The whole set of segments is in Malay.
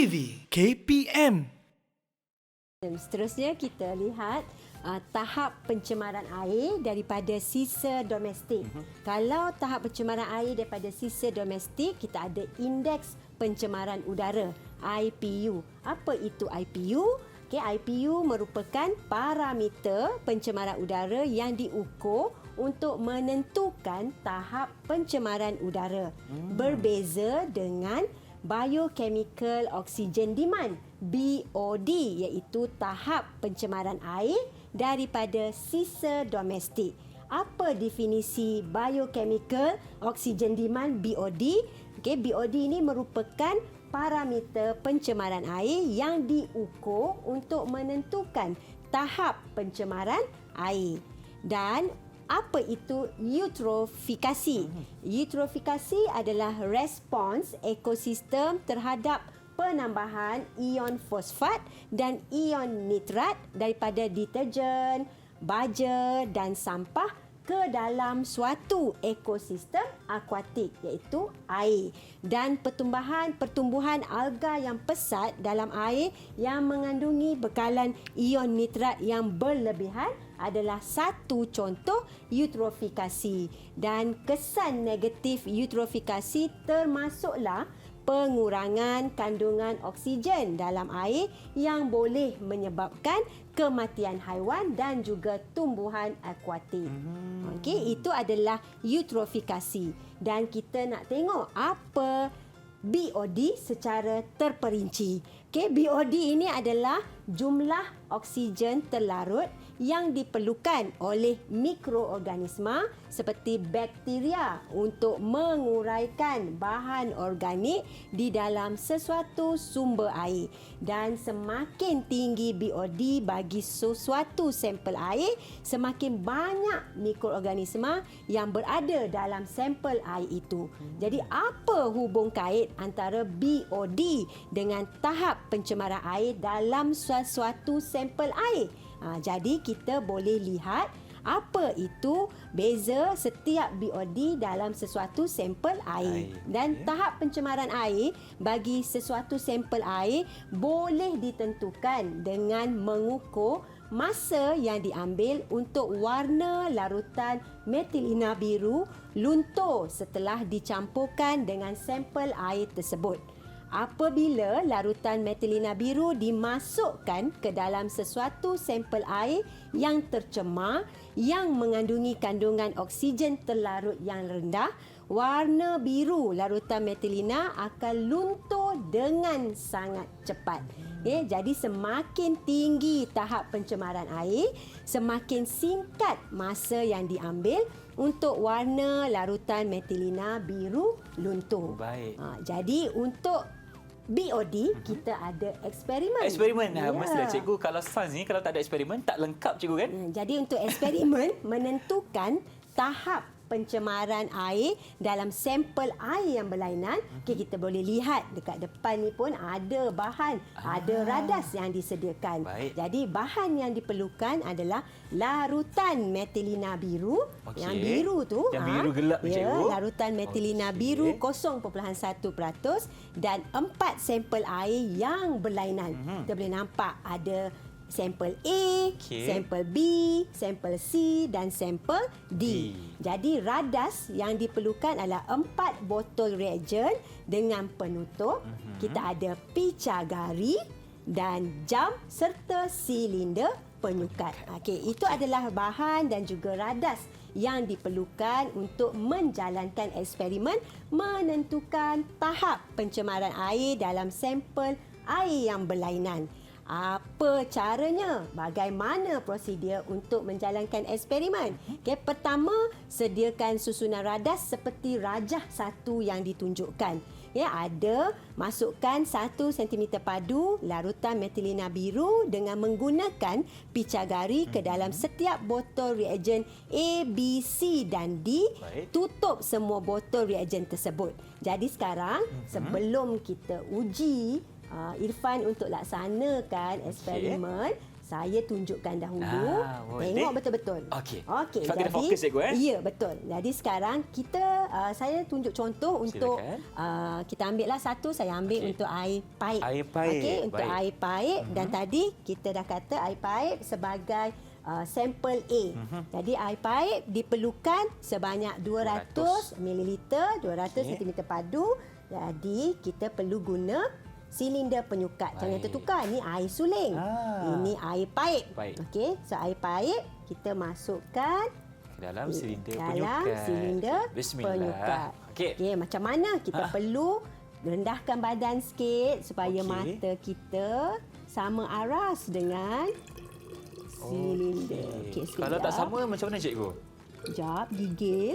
TV KPM. Seterusnya kita lihat tahap pencemaran air daripada sisa domestik. Kalau tahap pencemaran air daripada sisa domestik, kita ada indeks pencemaran udara IPU. Apa itu IPU? IPU merupakan parameter pencemaran udara yang diukur untuk menentukan tahap pencemaran udara. Berbeza dengan biochemical oxygen demand BOD, iaitu tahap pencemaran air daripada sisa domestik. Apa definisi biochemical oxygen demand BOD? BOD ini merupakan parameter pencemaran air yang diukur untuk menentukan tahap pencemaran air. Dan apa itu eutrofikasi? Eutrofikasi adalah respons ekosistem terhadap penambahan ion fosfat dan ion nitrat daripada deterjen, baja dan sampah ke dalam suatu ekosistem akuatik, iaitu air, dan pertumbuhan alga yang pesat dalam air yang mengandungi bekalan ion nitrat yang berlebihan adalah satu contoh eutrofikasi. Dan kesan negatif eutrofikasi termasuklah pengurangan kandungan oksigen dalam air yang boleh menyebabkan kematian haiwan dan juga tumbuhan akuatik. Itu adalah eutrofikasi. Dan kita nak tengok apa BOD secara terperinci. BOD ini adalah jumlah oksigen terlarut yang diperlukan oleh mikroorganisma seperti bakteria untuk menguraikan bahan organik di dalam sesuatu sumber air. Dan semakin tinggi BOD bagi sesuatu sampel air, semakin banyak mikroorganisma yang berada dalam sampel air itu. Jadi apa hubung kait antara BOD dengan tahap pencemaran air dalam sesuatu sampel air? Jadi kita boleh lihat apa itu beza setiap BOD dalam sesuatu sampel air. Dan tahap pencemaran air bagi sesuatu sampel air boleh ditentukan dengan mengukur masa yang diambil untuk warna larutan metilina biru luntur setelah dicampurkan dengan sampel air tersebut. Apabila larutan metilina biru dimasukkan ke dalam sesuatu sampel air yang tercemar yang mengandungi kandungan oksigen terlarut yang rendah, warna biru larutan metilina akan luntur dengan sangat cepat. Jadi semakin tinggi tahap pencemaran air, semakin singkat masa yang diambil untuk warna larutan metilina biru luntur. Baik. Jadi untuk BOD, kita ada eksperimen. Eksperimen. Mestilah cikgu, kalau sains ni kalau tak ada eksperimen tak lengkap cikgu kan? Jadi untuk eksperimen menentukan tahap pencemaran air dalam sampel air yang berlainan. Kita boleh lihat dekat depan ni pun ada bahan, ada radas yang disediakan. Baik. Jadi bahan yang diperlukan adalah larutan metilina biru. Yang biru tu, yang biru gelap ni cikgu. Larutan metilina biru 0.1% dan 4 sampel air yang berlainan. Kita boleh nampak ada sampel A, sampel B, sampel C dan sampel D. Jadi radas yang diperlukan adalah 4 botol reagen dengan penutup. Kita ada picagari dan jam serta silinder penyukat. Itu adalah bahan dan juga radas yang diperlukan untuk menjalankan eksperimen menentukan tahap pencemaran air dalam sampel air yang berlainan. Apa caranya? Bagaimana prosedur untuk menjalankan eksperimen? Pertama, sediakan susunan radas seperti rajah satu yang ditunjukkan. Ada masukkan 1 cm padu larutan metilina biru dengan menggunakan picagari ke dalam setiap botol reagen A, B, C dan D. Tutup semua botol reagen tersebut. Jadi sekarang sebelum kita uji Irfan untuk laksanakan eksperimen, saya tunjukkan dahulu. Tengok betul-betul. Okey. Jadi fokus cikgu ya, betul. Jadi sekarang kita saya tunjuk contoh untuk kita ambillah satu, saya ambil untuk air paip. Air paip. Okey, untuk Baik. air paip dan tadi kita dah kata air paip sebagai sampel A. Jadi air paip diperlukan sebanyak 200 ml, 200 cm padu. Jadi kita perlu guna silinder penyukat. Jangan tertukar, ni air suling. Ini air paip. Okey, so air paip kita masukkan dalam silinder dalam penyukat. silinder Bismillah. penyukat. Okey, macam mana kita perlu rendahkan badan sikit supaya mata kita sama aras dengan silinder. Okey, kalau tak sama macam mana cikgu? Sekejap, gigil.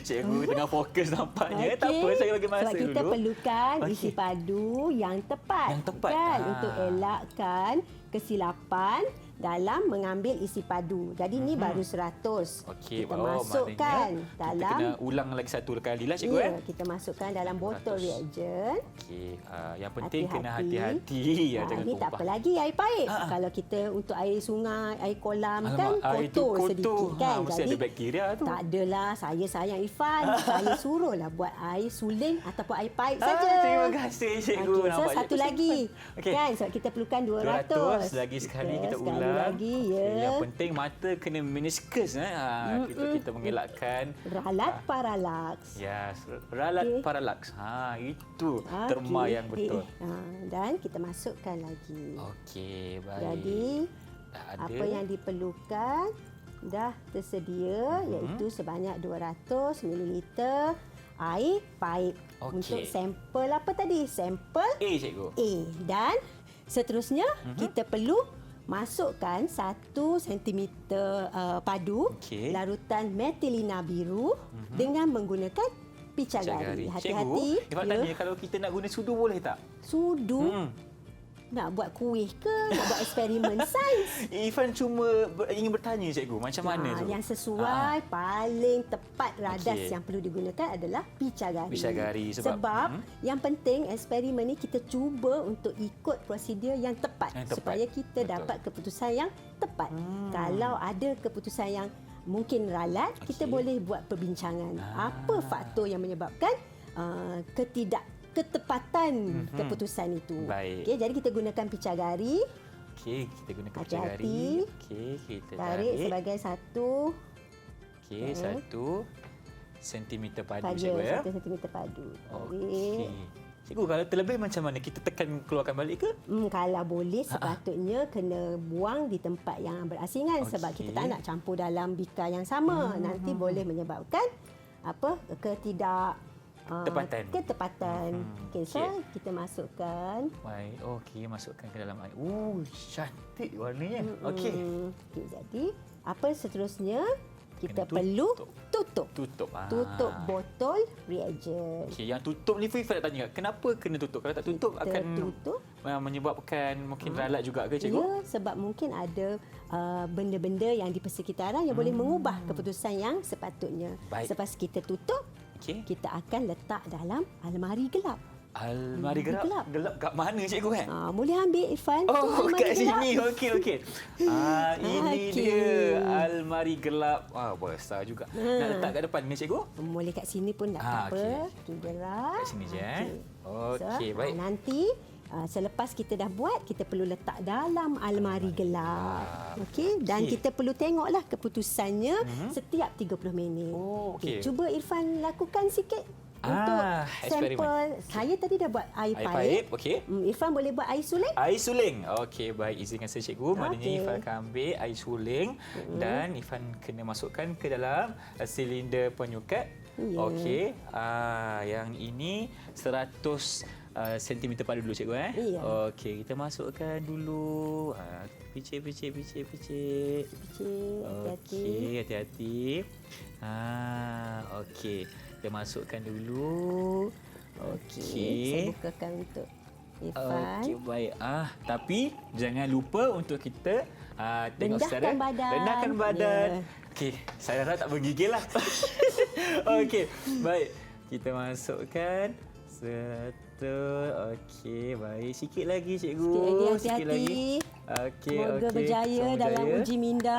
Cikgu tengah fokus nampaknya. Tak apa, saya bagi masa sebab dulu. kita perlukan isi padu yang tepat. Yang tepat. Kan? Untuk elakkan kesilapan dalam mengambil isi padu. Jadi ni baru 100. Okey, kita masukkan dalam... Kita kena ulang lagi satu kali lah cikgu. Ya, kita masukkan dalam botol reagen. Okey, yang penting kena Hati-hati. hati-hati. Jangan Ini tak tumpah. apa lagi air paip. Kalau kita untuk air sungai, air kolam, Alamak, kan air tu kotor sedikit kan. mesti ada bakteria tu. Tak adalah, saya sayang Irfan. Saya suruhlah buat air suling ataupun air paip saja. Terima kasih cikgu. Okey, so Nampaknya satu tu lagi. Okey. Kan, sebab kita perlukan 200. 200 lagi sekali kita Sekali ulang. lagi, ya. Yang penting mata kena meniskus. Kita mengelakkan. Ralat paralax. Yes, ralat paralax. Itu terma yang betul. Dan kita masukkan lagi. Okey, baik. Jadi, dah ada. apa yang diperlukan dah tersedia iaitu sebanyak 200 ml air paip. Okey. Untuk sampel apa tadi? Sampel A cikgu. A. Dan seterusnya kita perlu masukkan 1 cm padu larutan metilina biru dengan menggunakan picagari. Hati-hati. Cikgu, Ifat tanya kalau kita nak guna sudu boleh tak? Sudu. Nak buat kuih ke? Nak buat eksperimen sains? Ifan cuma ingin bertanya cikgu, macam mana tu? Yang sesuai, paling tepat radas yang perlu digunakan adalah picagari. Picagari sebab yang penting eksperimen ni kita cuba untuk ikut prosedur yang tepat. Supaya kita dapat keputusan yang tepat. Kalau ada keputusan yang mungkin ralat, kita boleh buat perbincangan. Apa faktor yang menyebabkan ketepatan keputusan itu. Baik. Okey, jadi kita gunakan picagari. Okey, kita gunakan Hati-hati. picagari. Okey, kita Tarik sebagai satu. Okey, 1 sentimeter padu Padu, cikgu ya. 1 cm padu. Okey. Cikgu, kalau terlebih macam mana? Kita tekan keluarkan balik ke? Kalau boleh sepatutnya kena buang di tempat yang berasingan sebab kita tak nak campur dalam bikar yang sama. Nanti boleh menyebabkan ketepatan. Okey, so kita masukkan. Baik, okey, masukkan ke dalam air. Cantik warnanya. Okey. Okey, jadi apa seterusnya? Kita perlu tutup botol reagen. Okey, yang tutup ni Ifat nak tanya, kenapa kena tutup? Kalau tak tutup akan menyebabkan mungkin ralat juga ke cikgu? Ya, sebab mungkin ada benda-benda yang di persekitaran yang boleh mengubah keputusan yang sepatutnya. Selepas kita tutup, kita akan letak dalam almari gelap. Almari gelap? Gelap kat mana cikgu kan? Boleh ambil Irfan. Kat sini. Okey. Ini dia almari gelap. Besar juga. Nak letak kat depan ni cikgu? Boleh kat sini pun tak apa. Okey, gerak. Kat sini je. Okey, So, baik. nanti selepas kita dah buat, kita perlu letak dalam almari gelap. Okey, dan kita perlu tengoklah keputusannya setiap 30 minit. Okey. Cuba Irfan lakukan sikit untuk sampel. Saya tadi dah buat air paip. Okey. Irfan boleh buat air suling? Air suling. Okey, baik. Izinkan saya cikgu. Maknanya Ifan akan ambil air suling dan Ifan kena masukkan ke dalam silinder penyukat. Okey. Yang ini 100 cm padu dulu cikgu Okey, kita masukkan dulu. Picit. Okey, hati-hati. Okey. Kita masukkan dulu. Saya bukakan untuk Irfan. Okey, baik. Tapi jangan lupa untuk kita tengok rendahkan rendahkan badan. Okey, saya harap tak bergigil lah. Okey, baik. Kita masukkan satu. Okey, baik. Sikit lagi cikgu. Sikit lagi, hati-hati. Okey, Semoga berjaya dalam uji minda.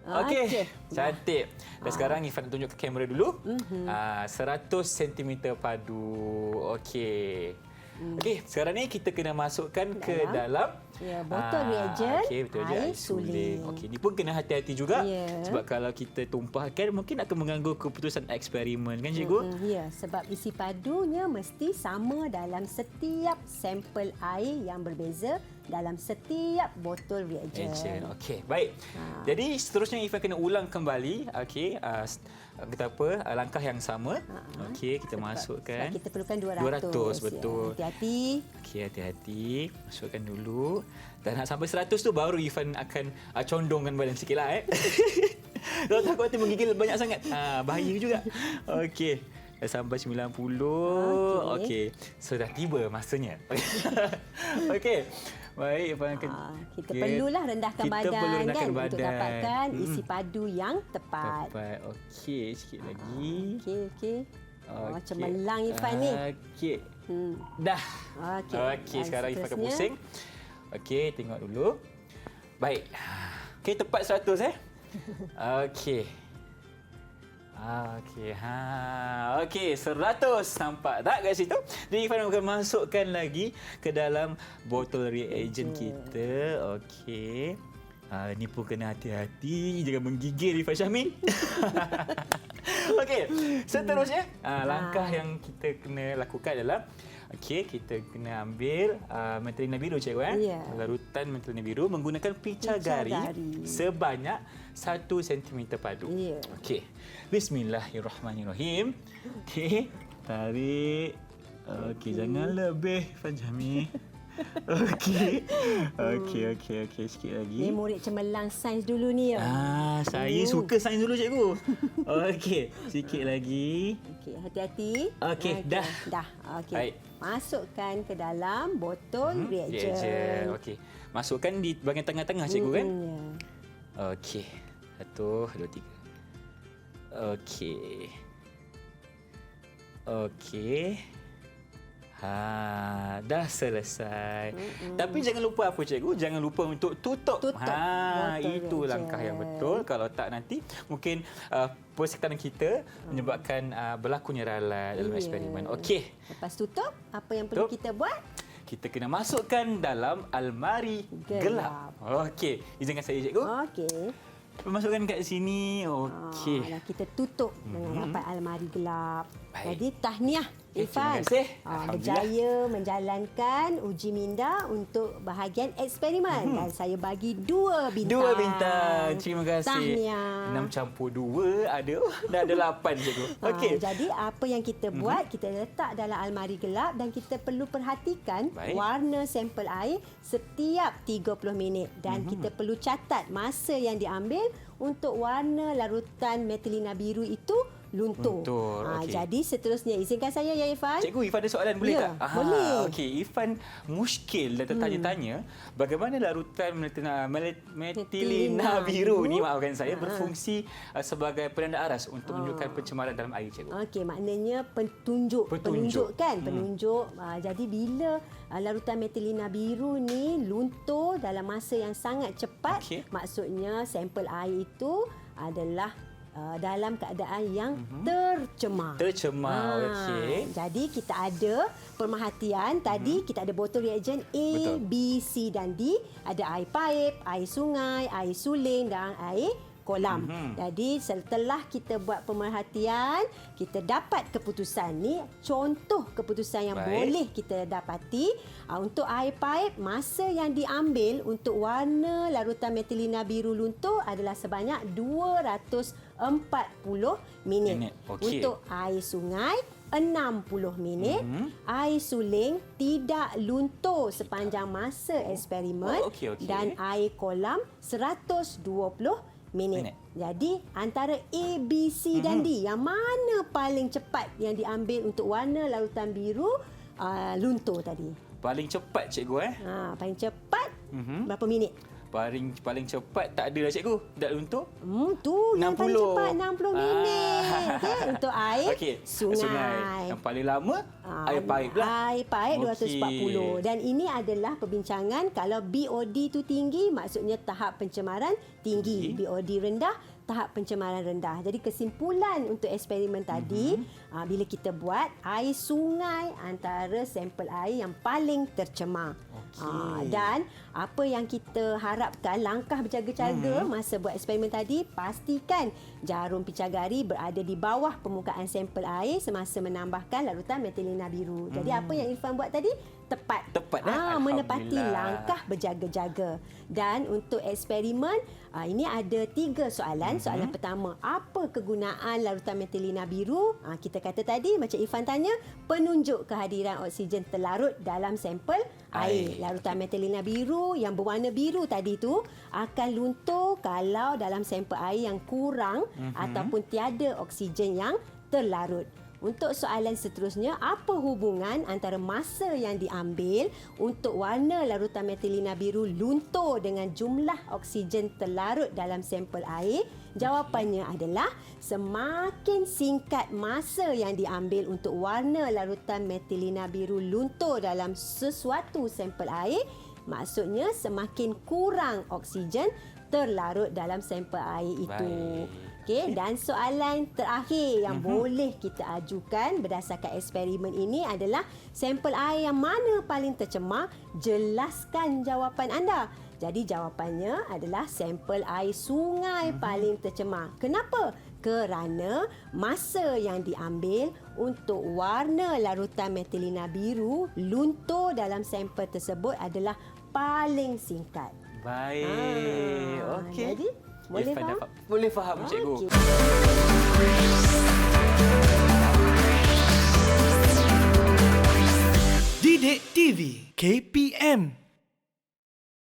Okey. Cantik. Dan sekarang Ifan tunjuk ke kamera dulu. 100 cm padu. Okey. Okey, sekarang ni kita kena masukkan ke dalam botol reagen betul je, air suling. Okey, ni pun kena hati-hati juga Ya. sebab kalau kita tumpahkan mungkin akan mengganggu keputusan eksperimen kan cikgu? Ya, sebab isi padunya mesti sama dalam setiap sampel air yang berbeza dalam setiap botol reagen. Okey, baik. Jadi seterusnya Ifan kena ulang kembali. Okey, kita apa? Langkah yang sama. Okey, kita masukkan. Sebab kita perlukan 200 betul. Ya, hati-hati. Okey, hati-hati. Masukkan dulu. Dan nak sampai 100 tu baru Ifan akan condongkan badan sikitlah Kalau takut nanti menggigil banyak sangat. Bahaya juga. Okey. Dah sampai 90. Okey. So dah tiba masanya. Okey. Baik, Ifan akan kita perlulah rendahkan badan badan untuk dapatkan isi padu yang tepat. Okey, sikit lagi. Okey. Cemerlang Ifan ni. Okey. Dah. Okey, sekarang Ifan akan pusing. Okey, tengok dulu. Baik. Okey, tepat 100 Okey. Okey. Okey, 100 nampak tak kat situ? Jadi Ifan akan masukkan lagi ke dalam botol reagen kita. Okey. Ni pun kena hati-hati, jangan menggigil Ifan Syahmin. Okey, seterusnya langkah yang kita kena lakukan adalah kita kena ambil Methelina biru cikgu larutan Methelina biru menggunakan pica gari sebanyak 1 cm padu. Okey. Bismillahirrahmanirrahim. Okey, tarik. Okey, jangan lebih Ifan Syahmin. Okey. Okey, sikit lagi. Ni murid cemerlang sains dulu ni ya. Saya suka sains dulu cikgu. Okey, sikit lagi. Okey, hati-hati. Okey, dah. Okey. Baik. Masukkan ke dalam botol reagen. Okey. Masukkan di bahagian tengah-tengah cikgu kan? Ya. Okey. 1, 2, 3. Okey. Okey. Dah selesai. Tapi jangan lupa apa cikgu? Jangan lupa untuk tutup. Itu langkah yang betul. Kalau tak nanti mungkin persekitaran kita menyebabkan berlakunya ralat dalam eksperimen. Okey. Lepas tutup, apa yang perlu kita buat? Kita kena masukkan dalam almari gelap. Okey. Izinkan saya cikgu. Okey. Masukkan kat sini. Okey. Kita tutup dengan rapat almari gelap. Baik. Jadi tahniah Ifan. Terima kasih. Berjaya menjalankan uji minda untuk bahagian eksperimen dan saya bagi 2 bintang. 2 bintang. Terima kasih. Tahniah. 6 campur 2 ada. Dah ada 8 cikgu. Okey. Jadi apa yang kita buat, kita letak dalam almari gelap dan kita perlu perhatikan warna sampel air setiap 30 minit dan kita perlu catat masa yang diambil untuk warna larutan Methelina biru itu luntur. Okey. Jadi seterusnya izinkan saya ya Ifan. Cikgu, Ifan ada soalan boleh tak? Boleh. Okey, Ifan muskil dan tertanya-tanya bagaimana larutan Methelina biru ni, maafkan saya, berfungsi sebagai penanda aras untuk menunjukkan pencemaran dalam air cikgu. Okey, maknanya penunjuk kan? Penunjuk. Jadi bila larutan Methelina biru ni luntur dalam masa yang sangat cepat, maksudnya sampel air itu adalah dalam keadaan yang tercemar. Okey. Jadi kita ada pemerhatian tadi, kita ada botol reagen A, B, C dan D, ada air paip, air sungai, air suling dan air kolam. Jadi setelah kita buat pemerhatian, kita dapat keputusan ni, contoh keputusan yang boleh kita dapati untuk air paip, masa yang diambil untuk warna larutan Methelina biru luntur adalah sebanyak 240 minit. Untuk air sungai 60 minit. Air suling tidak luntur sepanjang masa eksperimen. Dan air kolam 120 minit. Jadi antara A, B, C dan D, yang mana paling cepat yang diambil untuk warna larutan biru luntur tadi? Paling cepat cikgu Paling cepat berapa minit? Paling cepat tak adalah cikgu. Dah luntur. Tu yang paling cepat 60 minit. lain. Okey, untuk air sungai. Yang paling lama air paip lah. Air paip 240. Dan ini adalah perbincangan kalau BOD tu tinggi maksudnya tahap pencemaran tinggi. BOD rendah tahap pencemaran rendah. Jadi kesimpulan untuk eksperimen tadi bila kita buat air sungai antara sampel air yang paling tercemar. Dan apa yang kita harapkan langkah berjaga-jaga masa buat eksperimen tadi, pastikan jarum picagari berada di bawah permukaan sampel air semasa menambahkan larutan metilina biru. Jadi apa yang Irfan buat tadi tepat. Menepati langkah berjaga-jaga. Dan untuk eksperimen ini ada 3 soalan. Soalan pertama, apa kegunaan larutan metilina biru? Kita kata tadi macam Irfan tanya, penunjuk kehadiran oksigen terlarut dalam sampel air. Larutan metilina biru yang berwarna biru tadi tu akan luntur kalau dalam sampel air yang kurang ataupun tiada oksigen yang terlarut. Untuk soalan seterusnya, apa hubungan antara masa yang diambil untuk warna larutan metilina biru luntur dengan jumlah oksigen terlarut dalam sampel air? Jawapannya adalah semakin singkat masa yang diambil untuk warna larutan metilina biru luntur dalam sesuatu sampel air, maksudnya semakin kurang oksigen terlarut dalam sampel air itu. Okey, dan soalan terakhir yang boleh kita ajukan berdasarkan eksperimen ini adalah sampel air yang mana paling tercemar? Jelaskan jawapan anda. Jadi jawapannya adalah sampel air sungai paling tercemar. Kenapa? Kerana masa yang diambil untuk warna larutan metilina biru luntur dalam sampel tersebut adalah paling singkat. Baik. Okey. Jadi boleh faham? Boleh faham, cikgu. Okey. Didik TV KPM